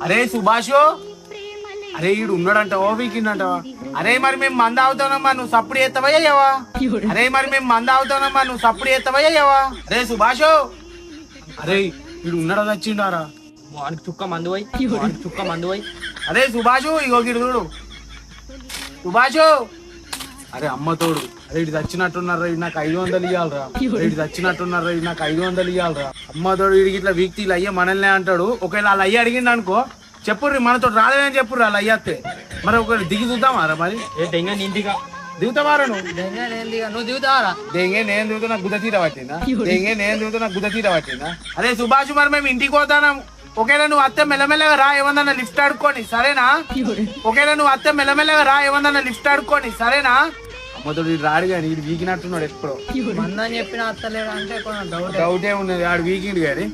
అరే సుభాషు, అరే ఈడు ఉన్నాడంటావా వీకిందంటావా? అరే మరి మేము మంద అవుతానమ్మా, నువ్వు సప్పుడు ఎత్తవయ్యావా? అరే మరి మేము మంద అవుతానమ్మా, నువ్వు సప్పుడు ఎత్తవయ్యావా? అరే సుభాషు, అరే ఈడు ఉన్నాడా వచ్చిండారా? వానికి చుక్క మందు పోయి, చుక్క మందు పోయి. అరే సుభాషు, ఇగో గిడు చూడు సుభాషు. అరే అమ్మ తోడు, అరే ఇటు చచ్చినట్టున్నారా, ఇది నాకు 500 ఇవ్వాలరా. ఇటు చచ్చినట్టున్నారా, ఇది నాకు 500 ఇవ్వాలరా. అమ్మ తోడు వీడికి ఇట్లా వీక్తి అయ్యే మనల్నే అంటాడు. ఒకవేళ వాళ్ళ అయ్య అడిగింది అనుకో, చెప్పుర్రి మనతో రాలేదని చెప్పుర్రి వాళ్ళ అయ్యతే. మరి ఒకవేళ దిగి చూద్దామారా? మరి దిగుతావారా నువ్వు? నువ్వు దిగుతావారా? దెంగే నేను దిగుతా, నాకు గుద్ద తీర పట్టిందా? దెంగే నేను దిగుతా, నాకు గుద్ద తీర పట్టిందా? అరే సుభాష్, మరి మేము ఇంటికి పోతాం. ఒకేలా నువ్వు అత్తే మెల్లమెల్లగా రా, ఏమన్నా లిఫ్ట్ ఆడుకోని, సరేనా? ఒకేలా నువ్వు అత్తే మెల్లమెల్లగా రా, ఏమన్నా లిఫ్ట్ ఆడుకోని, సరేనా? అమ్మతో రాడు కానీ వీడు వీకినట్టున్నాడు ఎప్పుడో. మందని చెప్పిన అత్తలేడు అంటే డౌటే ఉన్నది, ఆడు వీకిండు కానీ.